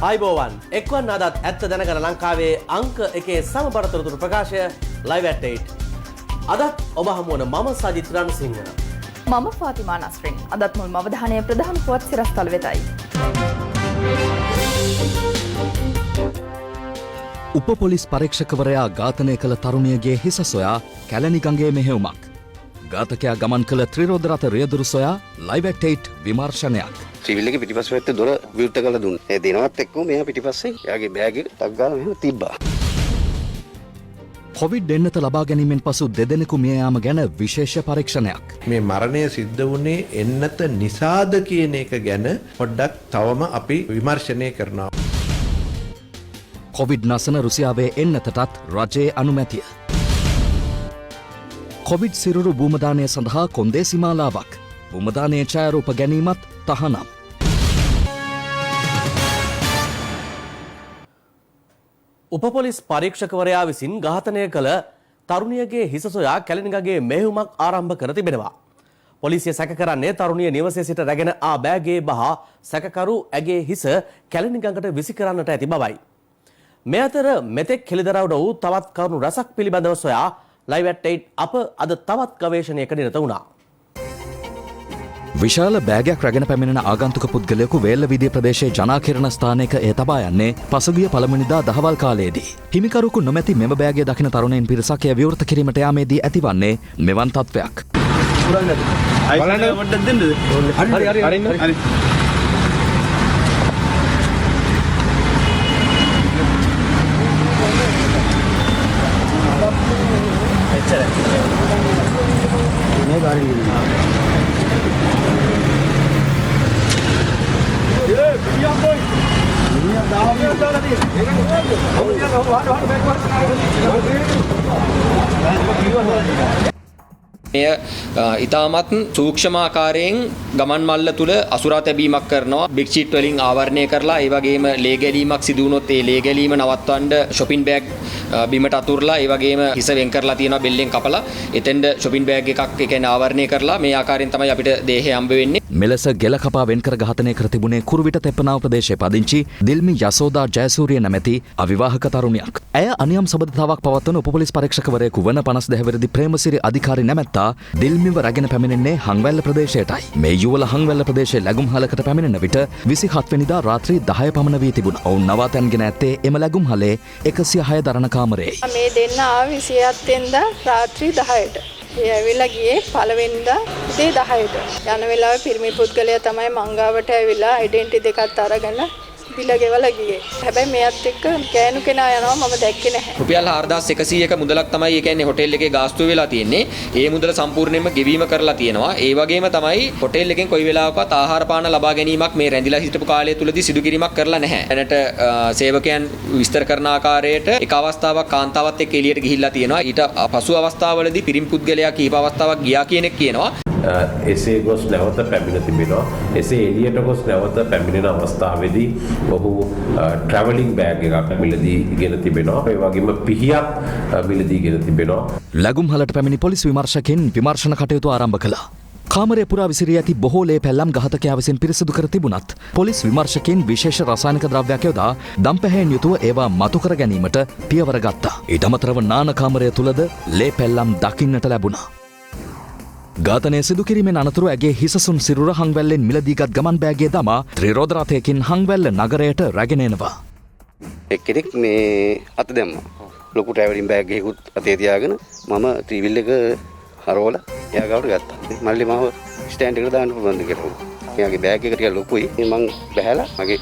ආයිබෝවන් එක්වන් අදත් ඇත්ත දැනගන ලංකාවේ අංක එකේ සමබරතරතුරු ප්‍රකාශය ලයිව් ඇට් 8 අදත් ඔබ හමුවන මම සජිත් රණසිංහ මම ෆාතිමා නස්රින් අදත් මුල්ම අවධානය ප්‍රධාන පුවත් සිරස්තල වෙතයි. උපපොලිස් පරීක්ෂකවරයා ඝාතනය කළ තරුණියගේ හිස සොයා කැලණි ගඟේ මෙහෙයුමක්. ඝාතකයා ගමන් කළ ත්‍රිරෝද රථ රියදුරු සොයා ලයිව් ඇට් 8 විමර්ශනයක්. සිවිල් එකේ පිටිපස්ස පැත්තේ දොර විවෘත කරලා දුන්නා. ඒ දිනවත් එක්කම මෙයා පිටිපස්සේ එයාගේ බෑග් එක ටක් ගාලා මෙහෙම තිබ්බා. කොවිඩ් එන්නත ලබා ගැනීමෙන් පසු දෙදෙනෙකු මිය යාම ගැන විශේෂ පරීක්ෂණයක්. මේ මරණය සිද්ධ වුණේ එන්නත නිසාද කියන එක ගැන පොඩ්ඩක් තවම අපි විමර්ශනය කරනවා. කොවිඩ් නසන රුසියාවේ එන්නතටත් රජයේ අනුමැතිය. කොවිඩ් සිරුරු භූමදානය සඳහා කොන්දේසි මාලාවක්. භූමදානයේ ඡායාරූප ගැනීමත් තහනම්. උපපොලිස් පරීක්ෂකවරයා විසින් ඝාතනය කළ තරුණියගේ හිස සොයා කැලණිගඟේ මෙහෙයුමක් ආරම්භ කර තිබෙනවා. පොලිසිය සැක කරන්නේ තරුණිය නිවසේ සිට රැගෙන ආ බෑගේ බහ සැකකරු ඇගේ හිස කැලණිගඟට විසි කරන්නට ඇති බවයි. මේ අතර මෙතෙක් හෙළිදරව්ට වූ තවත් කරුණු රසක් පිළිබඳව සොයා ලයිව් ඇට් 8 අප අද තවත් ගවේෂණයක නිරත වුණා. විශාල බෑගයක් රැගෙන පැමිණෙන ආගන්තුක පුද්ගලයෙකු වේල්ලවිදිය ප්‍රදේශයේ ජනාකිරණ ස්ථානයක එය තබා යන්නේ පසුගිය පළමුනිදා දහවල් කාලයේදී. හිමිකරුකු නොමැති මෙම බෑගය දකින තරුණයින් පිරිසක් එය විවෘත කිරීමට යාමේදී ඇතිවන්නේ මෙවන් තත්ත්වයක්. මෙය ඉතාමත් සූක්ෂමාකාරයෙන් ගමන් මල්ල තුල අසුරා තැබීමක් කරනවා. බෙඩ්ෂීට් වලින් ආවරණය කරලා ඒ වගේම ලේ ගැලීමක් සිදු වුණොත් ඒ ලේ ගැලීම නවත්වන්න shopping bag බිමට අතුරලා ඒ වගේම හිස වෙන් කරලා තියෙනවා බෙල්ලෙන් කපලා. එතෙන්ද shopping bag එකක් ඒ කියන්නේ ආවරණය කරලා මේ ආකාරයෙන් තමයි අපිට දේහය හම්බ වෙන්නේ. මෙලෙස ගෙල කපා වෙන් කර ඝාතනය කර තිබුණේ කුරුවිට තෙප්පනාව ප්‍රදේශයේ පදිංචි දිල්මි යසෝදා ජයසූරිය නැමැති අවිවාහක තරුණියක්. ඇය අනියම් සබඳතාවක් පවත්වන උපපොලිස් පරීක්ෂකවරයෙකු වන 52 වෙනි ප්‍රේමසිරි අධිකාරී නැමැත්තා දිල්මිව රැගෙන පැමිණෙන්නේ හංවැල්ල ප්‍රදේශයටයි. මේ යුවල හංවැල්ල ප්‍රදේශයේ ලැගුම්හලකට පැමිණෙන විට 27 වෙනිදා රාත්‍රී 10 පමණ වී තිබුණා. ඔවුන් නවාතැන්ගෙන ඇත්තේ එම ලැගුම්හලේ 106 දරණ කාමරයේයි. මේ දෙන්න ආව 27 වෙනිදා රාත්‍රී 10ට. ඒ ඇවිල්ලා ගියේ පළවෙනිදා උදේ 10ට. යන වෙලාවේ පිරිමි පුද්ගලයා තමයි මංගාවට ඇවිල්ලා ඩෙන්ටි දෙකක් අරගෙන බිල ගෙවලා ගියේ. හැබැයි මෙයත් එක්ක ගෑනු කෙනා යනවා මම දැක්කේ නැහැ. රුපියල් 4100ක මුදලක් තමයි ඒ කියන්නේ හොටෙල් එකේ ගාස්තුව වෙලා තියෙන්නේ. ඒ මුදල සම්පූර්ණයෙන්ම ගෙවීම කරලා තියෙනවා. ඒ වගේම තමයි හොටෙල් එකෙන් කොයි වෙලාවකවත් ආහාර පාන ලබා ගැනීමක් මේ රැඳිලා හිටපු කාලය තුලදී සිදු කිරීමක් කරලා නැහැ. දැනට සේවකයන් විස්තර කරන ආකාරයට එක අවස්ථාවක් කාන්තාවත් එක්ක එළියට ගිහිල්ලා තියෙනවා. ඊට පසු අවස්ථාවවලදී පිරිමි පුද්ගලයා කීප අවස්ථාවක් ගියා කියන එක කියනවා. එසේ ගොස් නැවත පැමිණ තිබෙනවා. එසේ එළියට ගොස් නැවත පැමිණෙන අවස්ථාවේදී ඔහු ට්‍රැවලින් බෑග් එකක් මිලදී ගෙන තිබෙනවා. ඒ වගේම පිහියක් මිලදී ගෙන තිබෙනවා. ලැගුම්හලට පැමිණි පොලිස් විමර්ශකයන් විමර්ශන කටයුතු ආරම්භ කළා. කාමරය පුරා විසිරී ඇති බොහෝ ලේ පැල්ලම් ඝාතකයා විසින් පිරිසිදු කර තිබුණත් පොලිස් විමර්ශකයන් විශේෂ රසායනික ද්‍රව්‍යයක් යොදා දම්පැහැයෙන් යුතුව ඒවා මතු කර ගැනීමට පියවර ගත්තා. ඊට අමතරව නාන කාමරය තුලද ලේ පැල්ලම් දකින්නට ලැබුණා. ඝාතනය සිදු කිරීමෙන් අනතුරු ඇගේ හිසසුන් සිරුර හංවැල්ලෙන් මිලදීගත් ගමන් බෑගයේ දමා ත්‍රිරෝද රථයකින් හංවැල්ල නගරයට රැගෙන එනවා. එක්කෙනෙක් මේ අත දැම්මා. ලොකු ට්‍රැවලින් බෑග් එකකුත් අතේ තියාගෙන මම ත්‍රිවිල් එක හරවලා එයා ගාවට ගත්තා. මල්ලි මාව ස්ටෑන්ඩ් එකට දාන්න පුළුවන්ද කියලා. එයාගේ බෑග් එක ටික ලොකුයි. මම බහැලා මගේ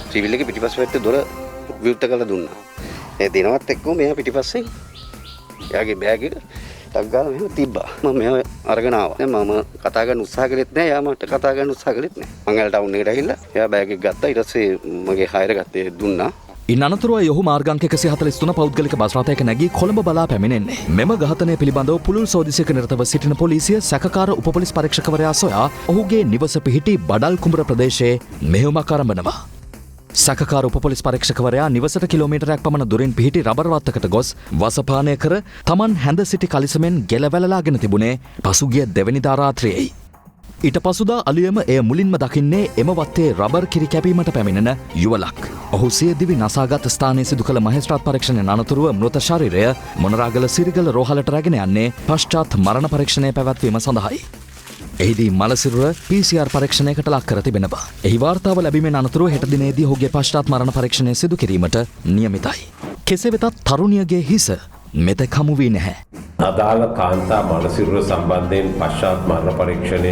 ත්‍රිවිල් එකේ පිටිපස්ස පැත්තේ දොර විවෘත කරලා දුන්නා. ඒ දිනවත් එක්කම මෙයා පිටිපස්සේ එයාගේ බෑග් එක ටක් ගාලා මෙහෙම තිබ්බා. මම මෙහෙම අරගෙන ආවා. දැන් මම කතා කරන්න උත්සාහ කළෙත් නෑ. යා මට කතා කරන්න උත්සාහ කළෙත් නෑ. මං ඇල ටවුන් එකට ඇවිල්ලා එයා බෑග් එක ගත්තා. ඊට පස්සේ මගේ හයර ගත්තේ දුන්නා. ඉන් අනතුරුව යොහු මාර්ගාංක 143 පෞද්ගලික බස් රථයක නැගී කොළඹ බලා පැමිණෙන්නේ. මෙම ඝාතනය පිළිබඳව පුළුල් සෝදිසියක නිරතව සිටින පොලිසිය සැකකාර උපපොලිස් පරීක්ෂකවරයා සොයා ඔහුගේ නිවස පිහිටි බඩල් කුඹර ප්‍රදේශයේ මෙහෙයුමක් ආරම්භනවා. සැකකාර උපපොලිස් පරීක්ෂකවරයා නිවසට කිලෝමීටරයක් පමණ දුරින් පිහිටි රබර් වත්තකට ගොස් වසපානය කර තමන් හැඳ සිටි කලිසමෙන් ගෙල වැළලාගෙන තිබුණේ පසුගිය දෙවැනිදා රාත්‍රියේයි. ඊට පසුදා අලුයම එය මුලින්ම දකින්නේ එම වත්තේ රබර් කිරි කැපීමට පැමිණෙන යුවලක්. ඔහු සිය දිවි නසාගත් ස්ථානයේ සිදු කළ මහේස්ත්‍රාත් පරීක්ෂණයෙන් අනතුරුව මෘත ශරීරය මොනරාගල සිරිගල රෝහලට රැගෙන යන්නේ පශ්චාත් මරණ පරීක්ෂණය පැවැත්වීම සඳහායි. එහිදී මලසිරුර PCR පරීක්ෂණයකට ලක් කර තිබෙනවා. එහි වාර්තාව ලැබීමෙන් අනතුරුව හෙට දිනේදී ඔහුගේ පශ්චාත් මරණ පරීක්ෂණය සිදු කිරීමට නියමිතයි. කෙසේ වෙතත් තරුණියගේ හිස මෙතෙක් හමු වී නැහැ. අදාළ කාන්තා මනසිරුර සම්බන්ධයෙන් පශ්චාත් මරණ පරීක්ෂණය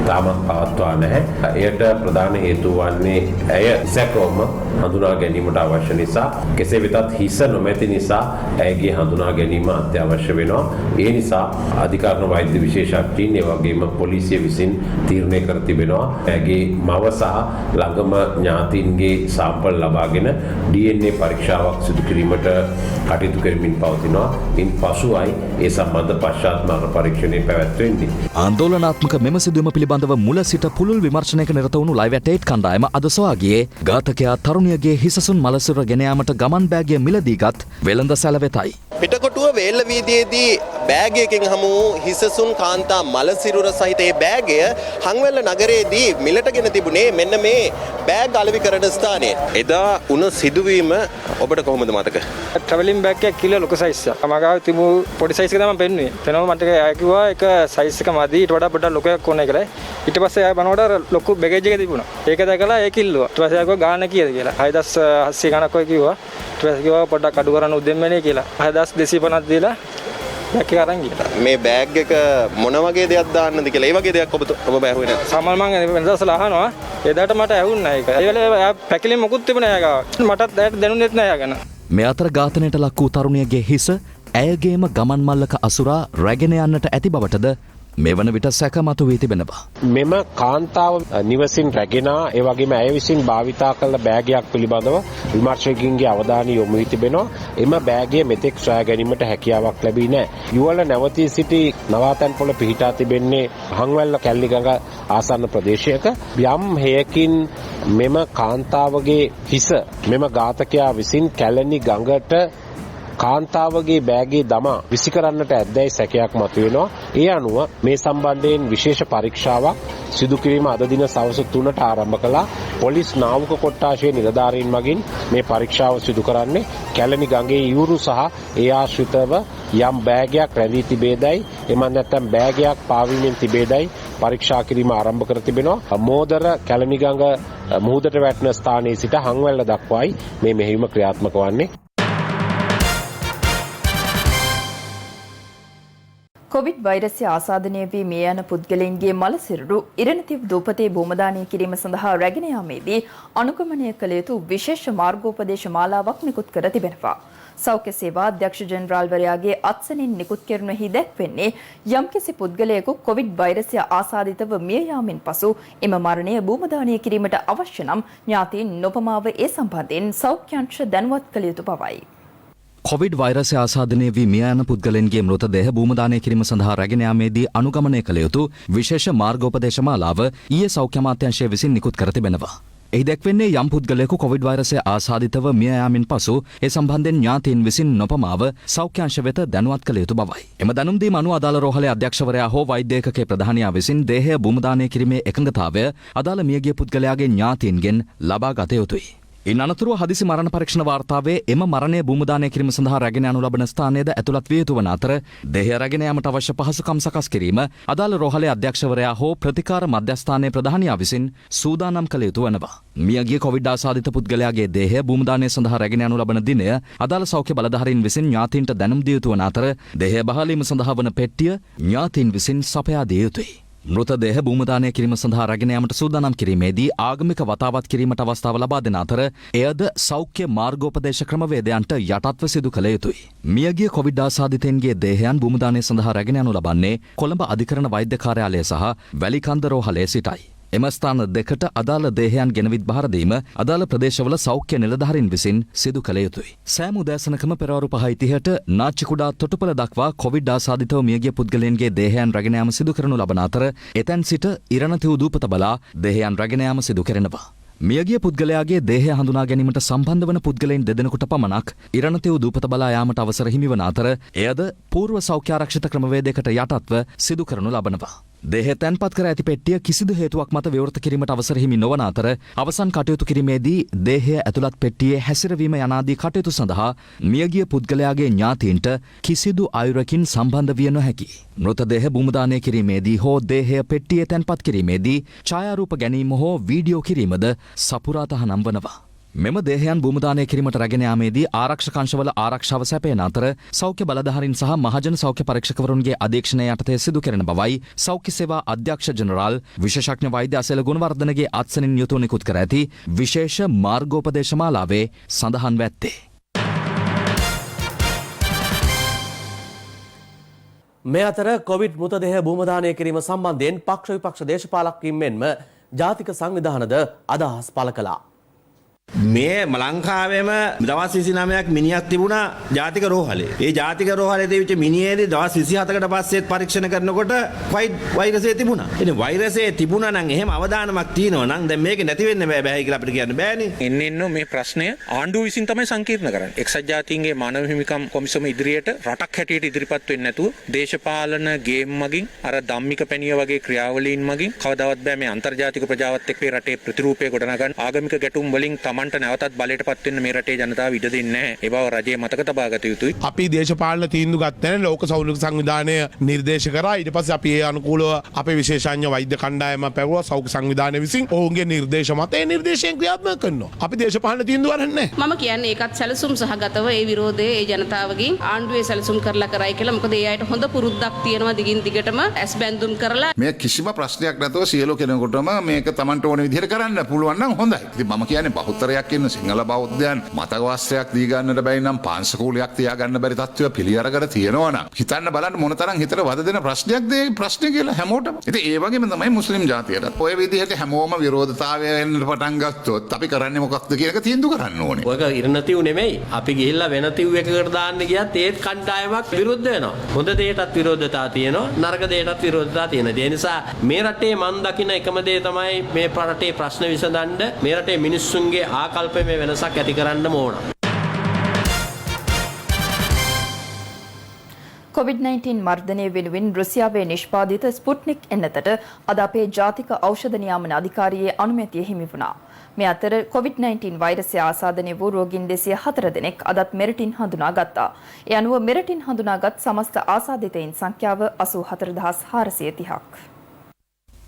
තාමත් පවත්වා නැහැ. එයට ප්‍රධාන හේතුව වන්නේ ඇය සැකවම හඳුනා ගැනීමට අවශ්‍ය නිසා. කෙසේ වෙතත් හිස නොමැති නිසා ඇයගේ හඳුනා ගැනීම අත්‍යවශ්‍ය වෙනවා. ඒ නිසා අධිකරණ වෛද්‍ය විශේෂඥයින් ඒ වගේම පොලිසිය විසින් තීරණය කර තිබෙනවා ඇයගේ මව සහ ළඟම ඥාතීන්ගේ සාම්පල් ලබාගෙන DNA පරීක්ෂාවක් සිදු කිරීමට කටයුතු කරමින් පවතිනවා. ඉන් පසුයි ඒ සම්බන්ධ පශ්චාත් මරණ පරීක්ෂණය පැවැත්වෙන්නේ. ආන්දෝලනාත්මක මෙම සිදුවීම පිළිබඳව මුල සිට පුළුල් විමර්ශනයක නිරත වුණු ලයිව් ඇට් 8 කණ්ඩායම අද සොයා ගියේ ඝාතකයා තරුණියගේ හිසසුන් මලසිරුර ගෙන යාමට ගමන් බෑගය මිලදීගත් වෙළඳ සැල වෙතයි. පිටකොටුව වේල්ල වීදියේදී බෑග් එකකින් හමු වූ හිසසුන් කාන්තා මලසිරුර සහිත ඒ බෑගය හංවැල්ල නගරයේදී මිලටගෙන තිබුණේ මෙන්න මේ බෑග් අලෙවිකරන ස්ථානයේ. එදා වුණ සිදුවීම ඔබට කොහොමද මතක? ට්‍රැවලින් බෑග් එකක් කිලෝ ලොකු සයිස් එකක්. මගාව තිබු පොඩි සයිස් එක තමයි පෙන්නුවේ. එතනම මට අය කිව්වා ඒක සයිස් එක මදි ඊට වඩා පොඩ්ඩක් ලොකයක් ඕනේ කියලා. ඊට පස්සේ ආය බලනකොට ලොකු බෑගේජ් එක තිබුණා. ඒක දැකලා ඒක කිල්ලුවා. ඊට පස්සේ ආය ගාන කීයද කියලා. 6700 ගණක් ඔය කිව්වා. ඊට පස්සේ කිව්වා පොඩ්ඩක් අඩු කරන්න උදෙන්මනේ කියලා. 6250ක් දීලා බෑග් එක අරන් ගියා. මේ බෑග් එක මොන වගේ දෙයක් දාන්නද කියලා ඒ වගේ දෙයක් ඔබ බෑහුවේ නැහැ. සමහර මම වෙනදසල අහනවා. එදාට මට ඇහුන්නේ නැහැ ඒක. ඒ වෙලාවේ පැකිලි මොකුත් තිබුණේ නැහැ ගාව. මටත් දැනට දැනුනේත් නැහැ ගැන. මේ අතර ඝාතනයට ලක් වූ තරුණියගේ හිස ඇයගේම ගමන් මල්ලක අසුරා රැගෙන යන්නට ඇති බවටද මේ වන විට සැක මතු වී තිබෙනවා. මෙම කාන්තාව නිවසින් රැගෙන ඒ වගේම ඇය විසින් භාවිතා කළ බෑගයක් පිළිබඳව විමර්ශකයින්ගේ අවධානය යොමු වී තිබෙනවා. එම බෑගය මෙතෙක් සොයා ගැනීමට හැකියාවක් ලැබී නැහැ. යුවල නැවතී සිටි නවාතැන් පොළ පිහිටා තිබෙන්නේ හංවැල්ල කැල්ලිගඟ ආසන්න ප්‍රදේශයක. යම් හේයකින් මෙම කාන්තාවගේ හිස මෙම ඝාතකයා විසින් කැලණි ගඟට කාන්තාවගේ බෑගේ දමා විසි කරන්නට ඇද්දැයි සැකයක් මතුවෙනවා. ඒ අනුව මේ සම්බන්ධයෙන් විශේෂ පරීක්ෂාවක් සිදු කිරීම අද දින සවස 3ට ආරම්භ කළා. පොලිස් නාවක කොට්ටාශයේ නිලධාරීන් මගින් මේ පරීක්ෂාව සිදු කරන්නේ කැලණි ගඟේ ඊවුරු සහ ඒ ආශ්‍රිතව යම් බෑගයක් රැඳී තිබේදයි එමන් නැත්නම් බෑගයක් පාවිමින් තිබේදයි පරීක්ෂා කිරීම ආරම්භ කර තිබෙනවා. මෝදර කැලණි ගඟ මුහුදට වැටෙන ස්ථානයේ සිට හංවැල්ල දක්වායි මේ මෙහෙයුම ක්‍රියාත්මක වන්නේ. කොවිඩ් වෛරසය ආසාදනය වී මිය යන පුද්ගලයන්ගේ මලසිරුරු ඉරණතිව් දූපතේ භූමදානය කිරීම සඳහා රැගෙන යාමේදී අනුගමනය කළ යුතු විශේෂ මාර්ගෝපදේශ මාලාවක් නිකුත් කර තිබෙනවා. සෞඛ්‍ය සේවා අධ්‍යක්ෂ ජෙනරාල්වරයාගේ අත්සනින් නිකුත් කෙරුණෙහි දැක්වෙන්නේ යම්කිසි පුද්ගලයෙකු කොවිඩ් වෛරසය ආසාදිතව මිය යාමෙන් පසු එම මරණය භූමදානය කිරීමට අවශ්‍ය නම් ඥාතීන් නොපමාව ඒ සම්බන්ධයෙන් සෞඛ්‍ය අංශ දැනුවත් කළ යුතු බවයි. කොවිඩ් වෛරසය ආසාදනය වී මිය යන පුද්ගලයන්ගේ මෘතදේහ භූමදානය කිරීම සඳහා රැගෙන යාමේදී අනුගමනය කළ යුතු විශේෂ මාර්ගෝපදේශ මාලාව ඊයේ සෞඛ්‍ය අමාත්‍යාංශය විසින් නිකුත් කර තිබෙනවා. එහි දැක්වෙන්නේ යම් පුද්ගලයෙකු කොවිඩ් වෛරසය ආසාදිතව මිය යාමෙන් පසු ඒ සම්බන්ධයෙන් ඥාතීන් විසින් නොපමාව සෞඛ්‍ය අංශ වෙත දැනුවත් කළ යුතු බවයි. එම දැනුම් දීම අනුව අදාළ රෝහලේ අධ්‍යක්ෂවරයා හෝ වෛද්‍ය ඒකකයේ ප්‍රධානියා විසින් දේහය භූමදානය කිරීමේ එකඟතාවය අදාළ මියගිය පුද්ගලයාගේ ඥාතීන්ගෙන් ලබා ගත යුතුයි. ඉන් අනතුරුව හදිසි මරණ පරීක්ෂණ වාර්තාවේ එම මරණය භූමදානය කිරීම සඳහා රැගෙන යනු ලබන ස්ථානයේද ඇතුළත් විය යුතු වන අතර දේහය රැගෙන යාමට අවශ්‍ය පහසුකම් සකස් කිරීම අදාළ රෝහලේ අධ්‍යක්ෂවරයා හෝ ප්‍රතිකාර මධ්‍යස්ථානයේ ප්‍රධානියා විසින් සූදානම් කළ යුතු වනවා. මියගිය කොවිඩ් ආසාදිත පුද්ගලයාගේ දේහය භූමදානය සඳහා රැගෙන යනු ලබන දිනය අදාළ සෞඛ්‍ය බලධාරීන් විසින් ඥාතීන්ට දැනුම් දිය යුතු වන අතර දේහය බහලීම සඳහා වන පෙට්ටිය ඥාතීන් විසින් සපයා දිය යුතුයි. මෘතදේහ භූමදානය කිරීම සඳහා රැගෙන යාමට සූදානම් කිරීමේදී ආගමික වතාවත් කිරීමට අවස්ථාව ලබා දෙන අතර එයද සෞඛ්‍ය මාර්ගෝපදේශ ක්‍රමවේදයන්ට යටත්ව සිදු කළ යුතුයි. මියගිය කොවිඩ් ආසාදිතයින්ගේ දේහයන් භූමදානය සඳහා රැගෙන යනු ලබන්නේ කොළඹ අධිකරණ වෛද්‍ය කාර්යාලය සහ වැලිකන්ද රෝහලේ සිටයි. එම ස්ථාන දෙකට අදාළ දේහයන් ගෙනවිත් බහර දීම අදාළ ප්‍රදේශවල සෞඛ්‍ය නිලධාරීන් විසින් සිදු කළ යුතුයි. සෑම උදෑසනකම පෙරවරු 5:30ට නාච්චිකුඩා තොටුපළ දක්වා කොවිඩ් ආසාදිතව මියගිය පුද්ගලයන්ගේ දේහයන් රැගෙන යාම සිදු කරනු ලබන අතර එතැන් සිට ඉරණතිව් දූපත බලා දේහයන් රැගෙන යාම සිදු කෙරෙනවා. මියගිය පුද්ගලයාගේ දේහය හඳුනා ගැනීමට සම්බන්ධ වන පුද්ගලයන් දෙදෙනෙකුට පමණක් ඉරණතිව් දූපත බලා යාමට අවසර හිමි වන අතර එයද පූර්ව සෞඛ්‍ය ආරක්ෂිත ක්‍රමවේදයකට යටත්ව සිදු කරනු ලබනවා. දේහය තැන්පත් කර ඇති පෙට්ටිය කිසිදු හේතුවක් මත විවෘත කිරීමට අවසර හිමි නොවන අතර අවසන් කටයුතු කිරීමේදී දේහය ඇතුළත් පෙට්ටියේ හැසිරවීම යනාදී කටයුතු සඳහා මියගිය පුද්ගලයාගේ ඥාතීන්ට කිසිදු අයුරකින් සම්බන්ධ විය නොහැකි. මෘතදේහ භූමදානය කිරීමේදී හෝ දේහය පෙට්ටියේ තැන්පත් කිරීමේදී ඡායාරූප ගැනීම හෝ වීඩියෝ කිරීමද සපුරා තහනම් වනවා. මෙම දේහයන් භූමදානය කිරීමට රැගෙන යාමේදී ආරක්ෂක අංශවල ආරක්ෂාව සැපයන අතර සෞඛ්‍ය බලධාරීන් සහ මහජන සෞඛ්‍ය පරීක්ෂකවරුන්ගේ අධීක්ෂණය යටතේ සිදු කෙරෙන බවයි සෞඛ්‍ය සේවා අධ්‍යක්ෂ ජනරාල් විශේෂඥ වෛද්‍ය අසල ගුණවර්ධනගේ අත්සනින් යුතුව නිකුත් කර ඇති විශේෂ මාර්ගෝපදේශ මාලාවේ සඳහන් වැත්තේ. මේ අතර කොවිඩ් මෘතදේහ භූමදානය කිරීම සම්බන්ධයෙන් පක්ෂ විපක්ෂ දේශපාලකයින් මෙන්ම ජාතික සංවිධානද අදහස් පළ කළා. මේ ලංකාවේම දවස් 29ක් මිනිහක් තිබුණා ජාතික රෝහලේ. ඒ ජාතික රෝහලේ තිබිච්ච මිනිහේදී දවස් 27කට පස්සෙත් පරීක්ෂණ කරනකොට වෛරසය තිබුණා. ඉතින් වෛරසය තිබුණා නම් එහෙම අවදානමක් තියෙනවා නම් දැන් මේක නැති වෙන්න බෑ කියලා අපිට කියන්න බෑනේ. එන්න මේ ප්‍රශ්නය ආණ්ඩුව විසින් තමයි සංකීර්ණ කරන්නේ. එක්සත් ජාතීන්ගේ මානව හිමිකම් කොමිසම ඉදිරියට රටක් හැටියට ඉදිරිපත් වෙන්නේ නැතුව දේශපාලන ගේම් මගින් අර ධම්මික පැණිය වගේ ක්‍රියාවලීන් මගින් කවදාවත් බෑ මේ අන්තර්ජාතික ප්‍රජාවත් එක්ක රටේ ප්‍රතිරූපය ගොඩනගන්න. ආගමික ගැටුම් වලින් තමන්ට නැවතත් බලයටපත් වෙන්න මේ රටේ ජනතාව ඉඩ දෙන්නේ නැහැ. ඒ බව රජය මතක තබා ගත යුතුයි. අපි දේශපාලන තීන්දුව ගත්තේ නැහැ. ලෝක සෞඛ්‍ය සංවිධානය නිර්දේශ කරා. ඊට පස්සේ අපි ඒ අනුකූලව අපේ විශේෂඥ වෛද්‍ය කණ්ඩායම පැවුවා සෞඛ්‍ය සංවිධානය විසින් ඔවුන්ගේ නිර්දේශ මත ඒ නිර්දේශයෙන් ක්‍රියාත්මක කරනවා. අපි දේශපාලන තීන්දුව ගන්නෑ. මම කියන්නේ ඒකත් සැලසුම් සහගතව ඒ විරෝධය ඒ ජනතාවගෙන් ආණ්ඩුවේ සැලසුම් කරලා කරයි කියලා. මොකද ඒ අයට හොඳ පුරුද්දක් තියෙනවා දිගින් දිගටම ඇස් බැඳුම් කරලා මේ කිසිම ප්‍රශ්නයක් නැතුව සියලු කෙනෙකුටම මේක Tamanට ඕන විදිහට කරන්න පුළුවන් නම් හොඳයි. ඉතින් මම කියන්නේ බහුතරයක් ඉන්න සිංහල බෞද්ධයන් මතවාස්ත්‍රයක් දී ගන්නට බැරි නම් පාංශකූලයක් තියා ගන්න බැරි තත්ත්වය පිළි අරගෙන තියෙනවා නම් හිතන්න බලන්න මොන තරම් හිතට වද දෙන ප්‍රශ්නයක්ද මේ ප්‍රශ්නේ කියලා හැමෝටම. ඉතින් ඒ වගේම තමයි මුස්ලිම් ජාතියට. ඔය විදිහට හැමෝම විරෝධතාවය වෙන්න පටන් ගත්තොත් අපි කරන්නේ මොකක්ද කියන එක තීන්දුව කරන්න ඕනේ. ඔයක ඉරණතිව් නෙමෙයි. අපි ගිහිල්ලා වෙනතිව් එකකට දාන්න ගියත් ඒත් කණ්ඩායමක් විරුද්ධ වෙනවා. හොඳ දෙයටත් විරෝධතා තියෙනවා. නරක දෙයටත් විරෝධතා තියෙනවා. ඒ නිසා මේ රටේ මන් දකින එකම දේ තමයි මේ රටේ ප්‍රශ්න විසඳන්න මේ රටේ මිනිස්සුන්ගේ ආකල්පයේ වෙනසක් ඇති කරන්න ඕන. COVID-19 මර්ධනය වෙනුවෙන් රුසියාවේ නිෂ්පාදිත ස්පුට්නික් එන්නතට අද අපේ ජාතික ඖෂධ නියාමන අධිකාරියේ අනුමැතිය හිමි වුණා. මේ අතර COVID-19 වෛරසය ආසාදනය වූ රෝගීන් 204 දෙනෙක් අදත් මෙරටින් හඳුනාගත්තා. ඒ අනුව මෙරටින් හඳුනාගත් සමස්ත ආසාදිතයින් සංඛ්‍යාව 84430ක්.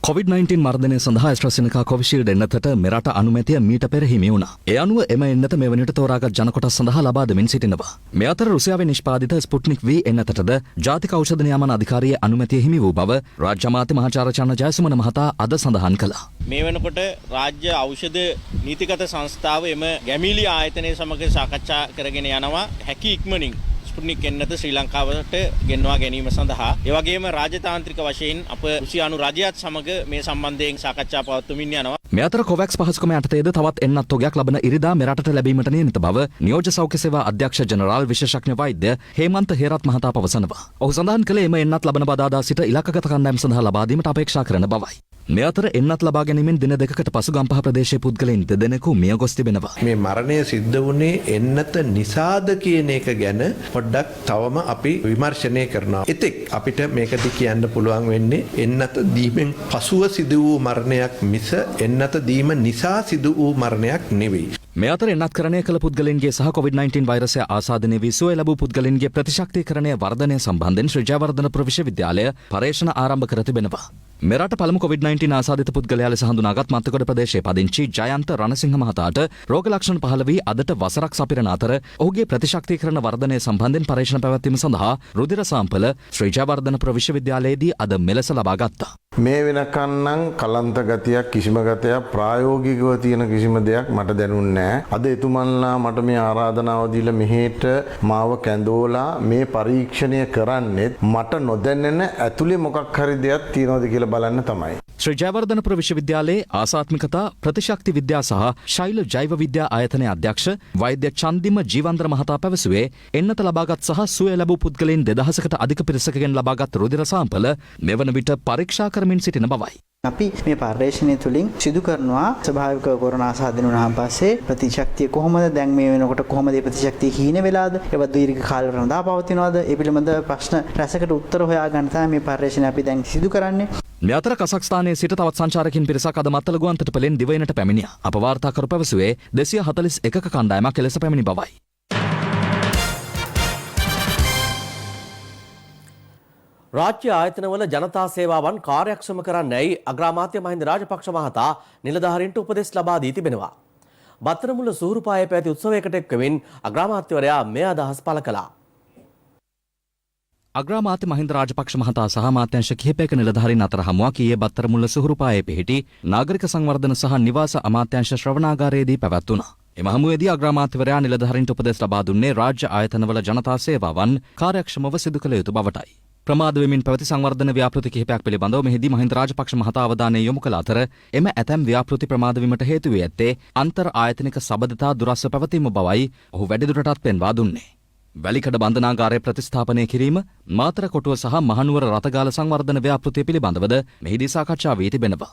COVID-19 මර්ධනය සඳහා AstraZeneca Covishield එන්නතට මෙරට අනුමැතිය මීට පෙර හිමි වුණා. ඒ අනුව එම එන්නත මෙවැනිට තෝරාගත් ජනකොටස් සඳහා ලබා දෙමින් සිටිනවා. මේ අතර රුසියාවේ නිෂ්පාදිත ස්පුට්නික් V එන්නතටද ජාතික ඖෂධ නියාමන අධිකාරියේ අනුමැතිය හිමි වූ බව රාජ්‍ය අමාත්‍ය මහාචාර්ය චන්න ජයසුමන මහතා අද සඳහන් කළා. මේ වෙනකොට රාජ්‍ය ඖෂධ නීතිගත සංස්ථාව එම ගැමීලි ආයතනය සමග සාකච්ඡා කරගෙන යනවා හැකි ඉක්මනින් ස්පුට්නික් එන්නත ශ්‍රී ලංකාවට ගෙන්වා ගැනීම සඳහා. ඒ වගේම රාජතාන්ත්‍රික වශයෙන් අප රුසියානු රජයත් සමග මේ සම්බන්ධයෙන් සාකච්ඡා පවත්වමින් යනවා. මේ අතර කොවැක්ස් පහසුකම යටතේද තවත් එන්නත් තොගයක් ලබන ඉරිදා මෙරටට ලැබීමට නියමිත බව නියෝජ්‍ය සෞඛ්‍ය සේවා අධ්‍යක්ෂ ජනරාල් විශේෂඥ වෛද්‍ය හේමන්ත හේරත් මහතා පවසනවා. ඔහු සඳහන් කළේ එම එන්නත් ලබන බදාදා සිට ඉලක්කගත කණ්ඩායම් සඳහා ලබා දීමට අපේක්ෂා කරන බවයි. මේ අතර එන්නත් ලබා ගැනීමෙන් දින දෙකකට පසු ගම්පහ ප්‍රදේශයේ පුද්ගලයන් දෙදෙනෙකු මිය ගොස් තිබෙනවා. මේ මරණය සිද්ධ වුණේ එන්නත නිසාද කියන එක ගැන පොඩ්ඩක් තවම අපි විමර්ශනය කරනවා. එතෙක් අපිට මේකදී කියන්න පුළුවන් වෙන්නේ එන්නත දීමෙන් පසුව සිදු වූ මරණයක් මිස එන්නත දීම නිසා සිදු වූ මරණයක් නෙවෙයි. මේ අතර එන්නත්කරණය කළ පුද්ගලයන්ගේ සහ COVID-19 වෛරසය ආසාදනය වී සුවය ලැබූ පුද්ගලයන්ගේ ප්‍රතිශක්තිකරණය වර්ධනය සම්බන්ධයෙන් ශ්‍රී ජයවර්ධනපුර විශ්වවිද්‍යාලය පරීක්ෂණ ආරම්භ කර තිබෙනවා. මෙරට පළමු COVID-19 ආසාදිත පුද්ගලයා ලෙස හඳුනාගත් මත්තගොඩ ප්‍රදේශයේ පදිංචි ජයන්ත රණසිංහ මහතාට රෝග ලක්ෂණ පහළ වී අදට වසරක් සපිරන අතර ඔහුගේ ප්‍රතිශක්තිකරණ වර්ධනය සම්බන්ධයෙන් පරීක්ෂණ පැවැත්වීම සඳහා රුධිර සාම්පල ශ්‍රී ජයවර්ධනපුර විශ්වවිද්‍යාලයේදී අද මෙලෙස ලබා ගත්තා. මේ වෙනකන් නම් කලන්ත ගතියක් කිසිම ගතියක් ප්‍රායෝගිකව තියෙන කිසිම දෙයක් මට දැනුන්නේ නැහැ. අද එතුමන්ලා මට මේ ආරාධනාව දීලා මෙහෙට මාව කැඳවලා මේ පරීක්ෂණය කරන්නෙත් මට නොදැනෙන ඇතුලේ මොකක් හරි දෙයක් තියෙනවද කියලා බලන්න තමයි. ශ්‍රී ජයවර්ධනපුර විශ්වවිද්‍යාලයේ ආසාත්මිකතා ප්‍රතිශක්ති විද්‍යා සහ ශෛල ජෛව විද්‍යා ආයතනයේ අධ්‍යක්ෂ වෛද්‍ය චන්දිම ජීවන්ද්‍ර මහතා පැවසුවේ එන්නත ලබාගත් සහ සුවය ලැබූ පුද්ගලයන් 2000කට අධික පිරිසකගෙන් ලබාගත් රුධිර සාම්පල මෙවන විට පරීක්ෂා කරමින් සිටින බවයි. අපි මේ පර්යේෂණය තුලින් සිදු කරනවා ස්වභාවික කොරෝනා ආසාදන වුණාන් පස්සේ ප්‍රතිශක්තිය කොහොමද දැන් මේ වෙනකොට කොහොමද මේ ප්‍රතිශක්තිය හීන වෙලාද ඒවත් දීර්ඝ කාලවල රඳා පවතිනවද ඒ පිළිබඳ ප්‍රශ්න රැසකට උත්තර හොයාගන්න තමයි මේ පර්යේෂණය අපි දැන් සිදු කරන්නේ. මේ අතර කසක්ස්ථානයේ සිට තවත් සංචාරකින් පිරිසක් අද මත්තල ගුවන්තොටුපළෙන් දිවයිනට පැමිණියා. අප වාර්තාකරු පැවසුවේ 241ක කණ්ඩායමක් ලෙස පැමිණි බවයි. රාජ්‍ය ආයතනවල ජනතා සේවාවන් කාර්යක්ෂම කරන්නයි අග්‍රාමාත්‍ය මහින්ද රාජපක්ෂ මහතා නිලධාරීන්ට උපදෙස් ලබා දී තිබෙනවා. බත්තරමුල්ල සූරුපායේ පැවති උත්සවයකට එක්වමින් අග්‍රාමාත්‍යවරයා මේ අදහස් පළ කළා. අග්‍රාමාත්‍ය මහින්ද රාජපක්ෂ මහතා සහ අමාත්‍යාංශ කිහිපයක නිලධාරීන් අතර හමුවක් ඊයේ බත්තරමුල්ල සූරුපායේ පිහිටි නාගරික සංවර්ධන සහ නිවාස අමාත්‍යාංශ ශ්‍රවණාගාරයේදී පැවැත්වුණා. එම හමුවේදී අග්‍රාමාත්‍යවරයා නිලධාරීන්ට උපදෙස් ලබා දුන්නේ රාජ්‍ය ආයතනවල ජනතා සේවාවන් කාර්යක්ෂමව සිදු කළ යුතු බවටයි. ප්‍රමාද වෙමින් පැවති සංවර්ධන ව්‍යාපෘති කිහිපයක් පිළිබඳව මෙහිදී මහින්ද රාජපක්ෂ මහතා අවධානය යොමු කළ අතර එම ඇතැම් ව්‍යාපෘති ප්‍රමාද වීමට හේතු වී ඇත්තේ අන්තර් ආයතනික සබඳතා දුරස්ව පැවතීම බවයි ඔහු වැඩිදුරටත් පෙන්වා දුන්නේ. වැලිකඩ බන්ධනාගාරය ප්‍රතිස්ථාපනය කිරීම, මාතර කොටුව සහ මහනුවර රතගාල සංවර්ධන ව්‍යාපෘතිය පිළිබඳවද මෙහිදී සාකච්ඡා වී තිබෙනවා.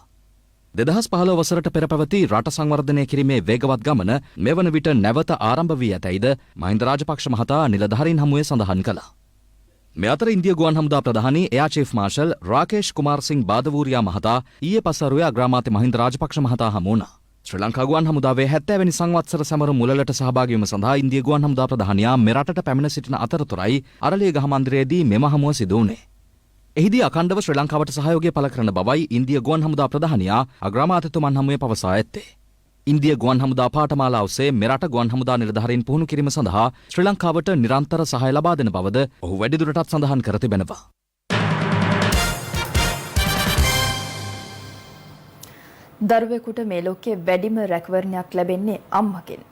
2015 වසරට පෙර පැවති රට සංවර්ධනය කිරීමේ වේගවත් ගමන මෙවන විට නැවත ආරම්භ වී ඇතැයිද මහින්ද රාජපක්ෂ මහතා නිලධාරීන් හමුවේ සඳහන් කළා. මේ අතර ඉන්දිය ගුවන් හමුදා ප්‍රධානී එයා චීෆ් මාර්ෂල් රාකේෂ් කුමාර් සිං බාදවූරියා මහතා ඊයේ පසරුවේ අග්‍රාමාත්‍ය මහින්ද රාජපක්ෂ මහතා හමු වුණා. ශ්‍රී ලංකා ගුවන් හමුදාවේ 70 වෙනි සංවත්සර සමරු මුලලට සහභාගී වීම සඳහා ඉන්දිය ගුවන් හමුදා ප්‍රධානියා මෙරටට පැමිණ සිටින අතරතුරයි අරලියගහ මන්දිරයේදී මෙම හමුව සිදු වුණේ. එහිදී අඛණ්ඩව ශ්‍රී ලංකාවට සහයෝගය පළ කරන බවයි ඉන්දිය ගුවන් හමුදා ප්‍රධානියා අග්‍රාමාත්‍යතුමන් හමුවේ පවසා ඇත්තේ. ඉන්දිය ගුවන් හමුදා පාඨමාලා ඔස්සේ මෙරට ගුවන් හමුදා නිලධාරීන් පුහුණු කිරීම සඳහා ශ්‍රී ලංකාවට නිරන්තර සහාය ලබා දෙන බවද ඔහු වැඩිදුරටත් සඳහන් කර තිබෙනවා. දරුවෙකුට මේ ලෝකයේ වැඩිම රැකවරණයක් ලැබෙන්නේ අම්මගෙන්.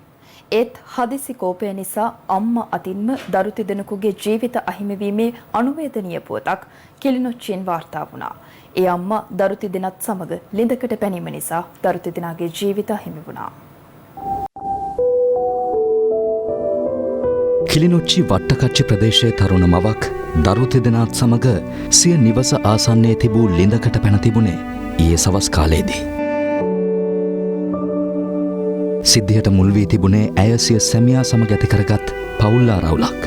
ඒත් හදිසි කෝපය නිසා අම්මා අතින්ම දරු තිදෙනෙකුගේ ජීවිත අහිමි වීමේ අනුවේදනීය පුවතක් කිලිනොච්චියෙන් වාර්තා වුණා. ඒ අම්මා දරු තිදෙනත් සමග ලිඳකට පැනීම නිසා දරු තිදෙනාගේ ජීවිත අහිමි වුණා. කිලිනොච්චි වට්ටකච්චි ප්‍රදේශයේ තරුණ මවක් දරු තිදෙනාත් සමග සිය නිවස ආසන්නයේ තිබූ ලිඳකට පැන තිබුණේ ඊයේ සවස් කාලයේදී. සිද්ධියට මුල් වී තිබුණේ ඇය සිය සැමියා සමග ඇති කරගත් පවුල් ආරවුලක්.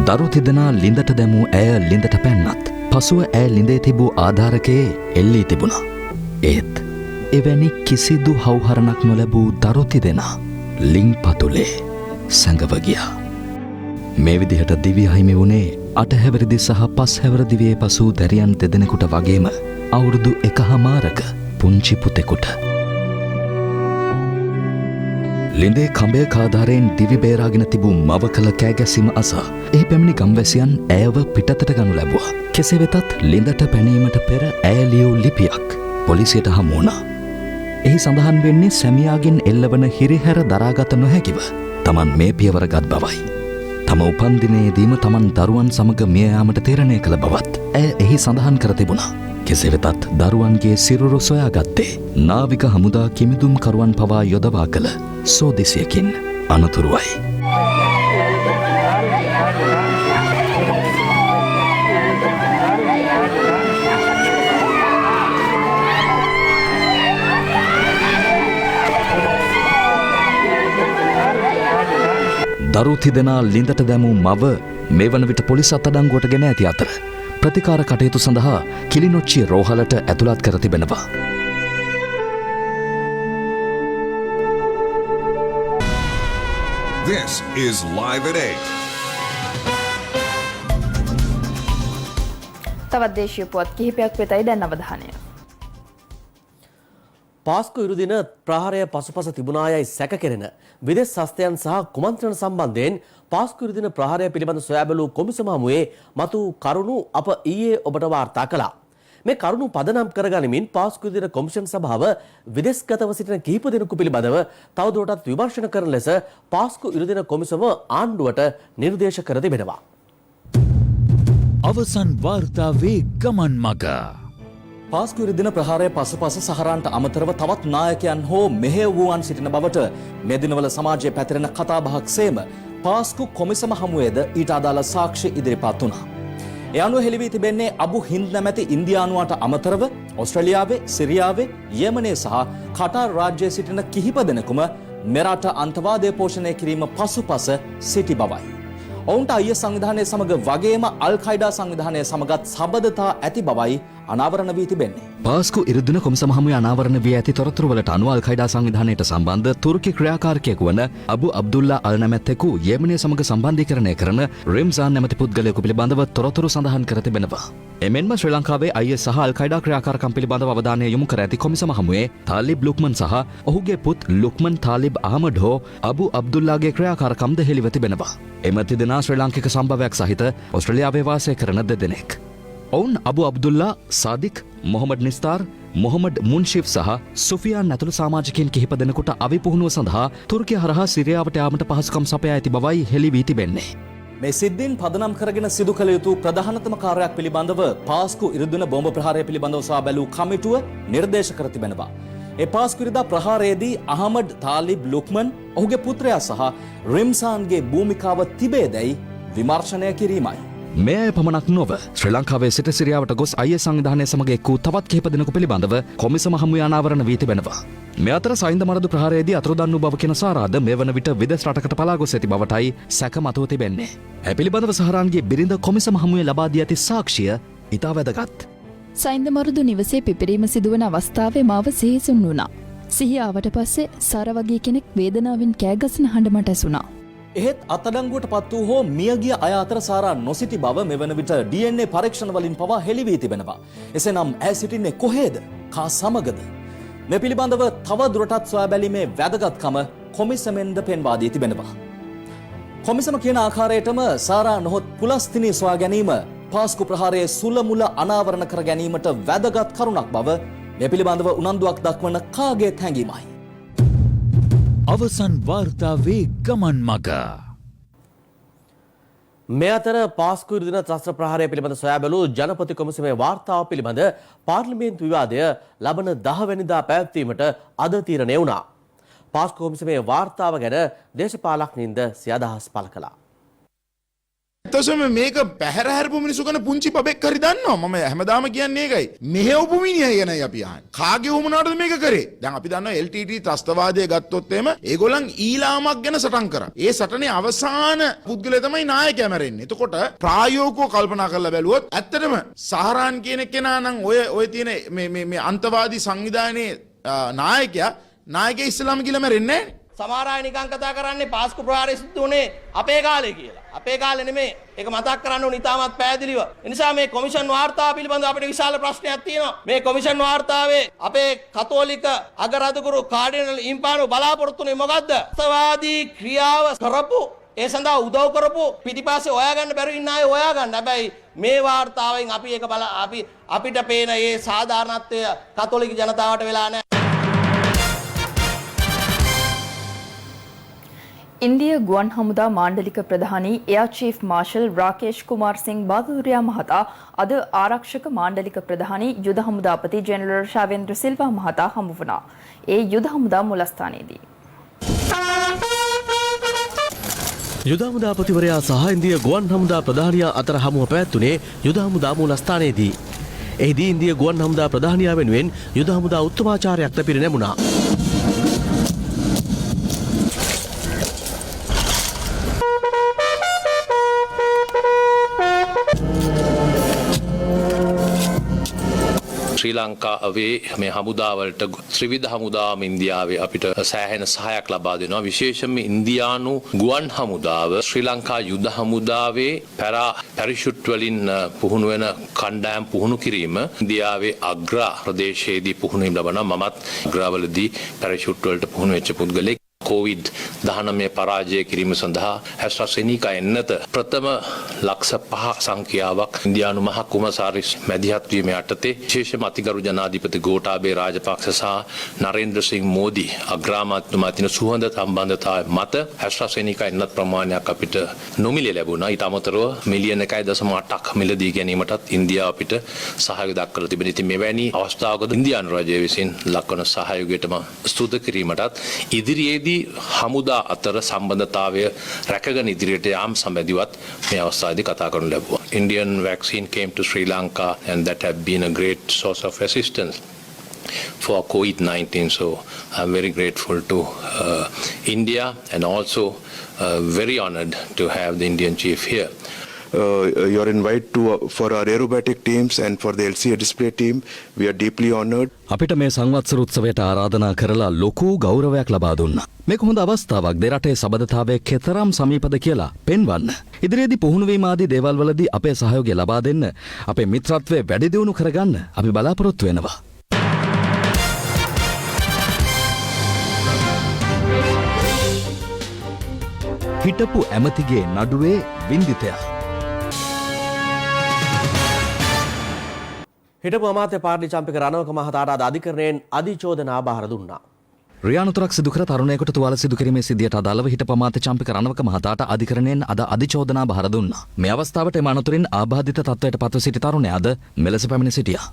දරු තිදෙනා ලිඳට දැමූ ඇය ලිඳට පැන්නත් පසුව ඇය ලිඳේ තිබූ ආධාරකයේ එල්ලී තිබුණා. ඒත් එවැනි කිසිදු හවුහරණක් නොලැබූ දරු තිදෙනා ලින්පතුලේ සැඟව ගියා. මේ විදිහට දිවි අහිමි වුණේ 8 හැවිරිදි සහ 5 හැවිරිදි වියේ පසු දැරියන් දෙදෙනෙකුට වගේම අවුරුදු 1.5ක පුංචි පුතෙකුට. ලිඳේ කඹය කාධාරයෙන් දිවි බේරාගෙන තිබූ මව කළ කෑගැසීම අසා එහි පැමිණි ගම්වැසියන් ඇයව පිටතට ගනු ලැබුවා. කෙසේ වෙතත් ලිඳට පැනීමට පෙර ඇය ලියූ ලිපියක් පොලිසියට හමු වුණා. එහි සඳහන් වෙන්නේ සැමියාගෙන් එල්ලවන හිරිහැර දරාගත නොහැකිව තමන් මේ පියවර ගත් බවයි. තම උපන්දිනයේදීම තමන් දරුවන් සමග මිය යාමට තීරණය කළ බවත් ඇය එහි සඳහන් කර තිබුණා. කෙසේ වෙතත් දරුවන්ගේ සිරුරු සොයාගත්තේ නාවික හමුදා කිමිදුම් කරුවන් පවා යොදවා කළ සෝදිසියකින් අනතුරුවයි. දරු තිදෙනා ලිඳට දැමූ මව මේ වන විට පොලිස් අත්අඩංගුවට ගෙන ඇති අතර ප්‍රතිකාර කටයුතු සඳහා කිලිනොච්චිය රෝහලට ඇතුළත් කර තිබෙනවා. This is Live at 8. තවත් දේශීය පුවත් කිහිපයක් වෙතයි දැන් අවධානය. පාස්කු ඉරුදින ප්‍රහාරය පසුපස තිබුණායයි සැක කෙරෙන විදෙස් හස්තයන් සහ කුමන්ත්‍රණ සම්බන්ධයෙන් පාස්කු ඉරුදින ප්‍රහාරය පිළිබඳ සොයා බැලූ කොමිසම හමුවේ මතු කරුණු අප ඊයේ ඔබට වාර්තා කළා. මේ කරුණු පදනම් කරගනිමින් පාස්කු ඉරුදින කොමිෂන් සභාව විදෙස්ගතව සිටින කිහිප දෙනෙකු පිළිබඳව තවදුරටත් විමර්ශන කරන ලෙස පාස්කු ඉරුදින කොමිසම ආණ්ඩුවට නිර්දේශ කර තිබෙනවා. අවසන් වාර්තාවේ ගමන් මග පාස්කු ඉරුදින ප්‍රහාරය පසුපස සහරන්ට අමතරව තවත් නායකයන් හෝ මෙහෙයවුවන් සිටින බවට මේ දිනවල සමාජයේ පැතිරෙන කතාබහක් සේම පාස්කු කොමිසම හමුවේද ඊට අදාළ සාක්ෂි ඉදිරිපත් වුණා. ඒ අනුව හෙළි වී තිබෙන්නේ අබු හින්ද් නැමැති ඉන්දියානුවට අමතරව ඕස්ට්‍රේලියාවේ, සිරියාවේ, යෙමනේ සහ කටාර් රාජ්‍යයේ සිටින කිහිප දෙනෙකුම මෙරට අන්තවාදය පෝෂණය කිරීම පසුපස සිටි බවයි. ඔවුන්ට IS සංවිධානය සමග වගේම අල් කයිඩා සංවිධානය සමගත් සබඳතා ඇති බවයි අනාවරණ වී තිබෙන්නේ. පාස්කු ඉරුදින කොමිසම හමුවේ අනාවරණ වී ඇති තොරතුරුවලට අනුව අල් කයිඩා සංවිධානයට සම්බන්ධ තුර්කි ක්‍රියාකාරකයෙකු වන අබු අබ්දුල්ලා අල් නැමැත්තෙකු යෙමනය සමග සම්බන්ධීකරණය කරන රිම්සාන් නැමැති පුද්ගලයෙකු පිළිබඳව තොරතුරු සඳහන් කර තිබෙනවා. එමෙන්ම ශ්‍රී ලංකාවේ IS සහ අල් කයිඩා ක්‍රියාකාරකම් පිළිබඳව අවධානය යොමු කර ඇති කොමිසම හමුවේ තාලිබ් ලුක්මන් සහ ඔහුගේ පුත් ලුක්මන් තාලිබ් අහමඩ් හෝ අබු අබ්දුල්ලාගේ ක්‍රියාකාරකම්ද හෙළිව තිබෙනවා. එම තිදෙනා ශ්‍රී ලාංකික සම්භවයක් සහිත ඔස්ට්‍රේලියාවේ වාසය කරන දෙදෙනෙක්. ඔවුන් අබු අබ්දුල්ලා, සාදික්, මොහමඩ් නිස්තාර්, මොහමඩ් මුන්ෂිෆ් සහ සුෆියාන් ඇතුළු සමාජිකයන් කිහිප දෙනෙකුට අවිපුහුණුව සඳහා තුර්කිය හරහා සිරියාවට යාමට පහසුකම් සපයා ඇති බවයි හෙළි වී තිබෙන්නේ. මේ සිද්ධීන් පදනම් කරගෙන සිදු කළ යුතු ප්‍රධානතම කාර්යයක් පිළිබඳව පාස්කු ඉරුදින බෝම්බ ප්‍රහාරය පිළිබඳව සොයා බැලූ කමිටුව නිර්දේශ කර තිබෙනවා. ඒ පාස්කු ඉරිදා ප්‍රහාරයේදී අහමඩ් තාලිබ් ලුක්මන්, ඔහුගේ පුත්‍රයා සහ රිම්සාන්ගේ භූමිකාව තිබේදැයි විමර්ශනය කිරීමයි. මේ අය පමණක් නොව ශ්‍රී ලංකාවේ සිට සිරියාවට ගොස් IS සංවිධානය සමග එක් වූ තවත් කිහිප දෙනෙකු පිළිබඳව කොමිසම හමුවේ අනාවරණ වී තිබෙනවා. මේ අතර සයින්ද මරදු ප්‍රහාරයේදී අතුරුදන් වූ බව කියන සාරාද මේ වන විට විදේශ රටකට පලා ගොස් ඇති බවටයි සැක මතුව තිබෙන්නේ. ඒ පිළිබඳව සහරාන්ගේ බිරිඳ කොමිසම හමුවේ ලබා දී ඇති සාක්ෂිය ඉතා වැදගත්. සයින්ද මරුදු නිවසේ පිපිරීම සිදුවන අවස්ථාවේ මාව සිහිසුන් වුණා. සිහිය ආවට පස්සේ සාර වගේ කෙනෙක් වේදනාවෙන් කෑගසන හඬ මට ඇසුණා. එහෙත් අත්අඩංගුවට පත් වූ හෝ මියගිය අය අතර සාරා නොසිටි බව මෙවන විට DNA පරීක්ෂණ වලින් පවා හෙළි වී තිබෙනවා. එසේනම් ඇය සිටින්නේ කොහේද? කා සමගද? මේ පිළිබඳව තව දුරටත් සොයා බැලීමේ වැදගත්කම කොමිසමෙන්ද පෙන්වා දී තිබෙනවා. කොමිසම කියන ආකාරයටම සාරා නොහොත් පුලස්තිනී සොයා ගැනීම පාස්කු ප්‍රහාරයේ සුල මුල අනාවරණ කර ගැනීමට වැදගත් කරුණක් බව මේ පිළිබඳව උනන්දුවක් දක්වන කාගේ හැඟීමයි. අවසන් වාර්තාවේ ගමන් මග. මේ අතර පාස්කු ඉරුදින ත්‍රස්ත ප්‍රහාරය පිළිබඳ සොයා බැලූ ජනපති කොමිසමේ වාර්තාව පිළිබඳ පාර්ලිමේන්තු විවාදය ලබන 10 වෙනිදා පැවැත්වීමට අද තීරණය වුණා. පාස්කු කොමිසමේ වාර්තාව ගැන දේශපාලඥයින්ද සිය අදහස් පළ කළා. ඇත්තටම මේක පැහැර හැරපු මිනිස්සු ගැන පුංචි බබෙක් හරි දන්නවා. මම හැමදාම කියන්නේ ඒකයි. මෙහෙවපු මිනිහා ගැනයි අපි අහන්නේ. කාගේ වුමනාටද මේක කරේ? දැන් අපි දන්නවා LTT ත්‍රස්තවාදය ගත්තොත් එහෙම ඒගොල්ලන් ඊලාමක් ගැන සටන් කරා. ඒ සටනේ අවසාන පුද්ගලයා තමයි නායකයා මැරෙන්නේ. එතකොට ප්‍රායෝගිකව කල්පනා කරලා බැලුවොත් ඇත්තටම සහරාන් කියන කෙනා නම් ඔය තියෙන මේ අන්තවාදී සංවිධානයේ නායකයා ඉස්ලාම කියලා මැරෙන්නේ නැහැ. සමහර අය නිකන් කතා කරන්නේ පාස්කු ප්‍රහාරය සිද්ධ වුණේ අපේ කාලේ කියලා. අපේ කාලේ නෙමෙයි. ඒක මතක් කරන්න ඕන ඉතාමත් පැහැදිලිව. ඒ නිසා මේ කොමිෂන් වාර්තාව පිළිබඳව අපිට විශාල ප්‍රශ්නයක් තියෙනවා. මේ කොමිෂන් වාර්තාවේ අපේ කතෝලික අගරාදුගුරු කාඩිනල් ඉම්පානෝ බලාපොරොත්තු වෙන්නේ මොකද්ද? සවාදී ක්‍රියාව කරපු ඒ සඳහා උදව් කරපු පිටිපස්සේ හොයාගන්න බැරි ඉන්න අය හොයාගන්න. හැබැයි මේ වාර්තාවෙන් අපි ඒක අපිට පේන මේ සාධාරණත්වය කතෝලික ජනතාවට වෙලා නැහැ. ඉන්දිය ගුවන් හමුදා මාණ්ඩලික ප්‍රධානී එයා චීෆ් මාර්ෂල් රාකේෂ් කුමාර් සිං බහදුරියා මහතා අද ආරක්ෂක මාණ්ඩලික ප්‍රධානී යුද හමුදාපති ජෙනරල් ශාවෙන්ද්‍ර සිල්වා මහතා හමු වුණා. ඒ යුද හමුදා මුලස්ථානයේදී යුද හමුදාපතිවරයා සහ ඉන්දිය ගුවන් හමුදා ප්‍රධානියා අතර හමුව පැවැත්වුණේ යුද හමුදා මූලස්ථානයේදී. එහිදී ඉන්දිය ගුවන් හමුදා ප්‍රධානියා වෙනුවෙන් යුද හමුදා උත්තමාචාර්යක්ද පිරිනැමුණා. ශ්‍රී ලංකාවේ මේ හමුදාවලට ත්‍රිවිධ හමුදාව ඉන්දියාවේ අපිට සෑහෙන සහයක් ලබා දෙනවා. විශේෂයෙන්ම ඉන්දියානු ගුවන් හමුදාව ශ්‍රී ලංකා යුද හමුදාවේ පැරෂුට් වලින් පුහුණු වෙන කණ්ඩායම් පුහුණු කිරීම ඉන්දියාවේ අග්‍රා ප්‍රදේශයේදී පුහුණු ලබනවා. මමත් අග්‍රාවලදී පැරෂුට් වලට පුහුණු වෙච්ච පුද්ගලෙක්. COVID-19 පරාජය කිරීම සඳහා ඇස්ට්‍රාසෙනිකා එන්නත ප්‍රථම ලක්ෂ 5 සංඛ්‍යාවක් ඉන්දියානු මහ කුමසාරිස් මැදිහත් වීම යටතේ විශේෂම අතිගරු ජනාධිපති ගෝඨාභය රාජපක්ෂ සහ නරේන්ද්‍ර සිං මෝදි අග්‍රාමාත්‍යතුමා අතර සුහද සම්බන්ධතාවය මත ඇස්ට්‍රාසෙනිකා එන්නත් ප්‍රමාණයක් අපිට නොමිලේ ලැබුණා. ඊට අමතරව මිලියන 1.8ක් මිලදී ගැනීමටත් ඉන්දියාව අපිට සහයෝගය දක්වලා තිබෙනවා. ඉතින් මෙවැනි අවස්ථාවකදී ඉන්දියානු රජය විසින් ලක්වන සහයෝගයටම ස්තුති කිරීමටත් ඉදිරියේදී හමුදා අතර සම්බන්ධතාවය රැකගෙන ඉදිරියට යාම සම්බන්ධවත් මේ අවස්ථාවේදී කතා කරනු ලැබුවා. Indian vaccine came to Sri Lanka and that have been a great source of assistance for COVID-19. So I'm very grateful to India and also very honored to have the Indian chief here. Your invite to for our aerobatic teams and for the LCA display team, we are deeply honored. අපිට මේ සංවත්සර උත්සවයට ආරාධනා කරලා ලොකු ගෞරවයක් ලබා දුන්නා. මේක හොඳ අවස්ථාවක් දෙරටේ සබඳතාවය කෙතරම් සමීපද කියලා පෙන්වන්න. ඉදිරියේදී පුහුණුවීම ආදී දේවල් වලදී අපේ සහයෝගය ලබා දෙන්න, අපේ මිත්‍රත්වය වැඩි දියුණු කරගන්න අපි බලාපොරොත්තු වෙනවා. හිටපු ඇමතිගේ නඩුවේ වින්දිතයා. හිටපු අමාත්‍ය පාර්ලි චම්පික රණවක මහතාට අද අධිකරණයෙන් අධිචෝදනා බාර දුන්නා. රියානුතරක් සිදු කර තරුණයෙකුට තුවාල සිදු කිරීමේ සිද්ධියට අදාළව හිටපු අමාත්‍ය චම්පික රණවක මහතාට අධිකරණයෙන් අද අධිචෝදනා බාර දුන්නා. මේ අවස්ථාවට එම අනතුරින් ආබාධිත තත්ත්වයට පත්ව සිටි තරුණයා අද මෙලෙස පැමිණ සිටියා.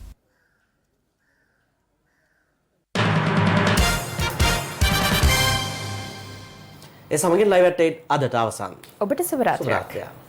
ඒ සමගින් ලයිව් ඇට් 8 අදට අවසන්. ඔබට සුබ රාත්‍රියක්.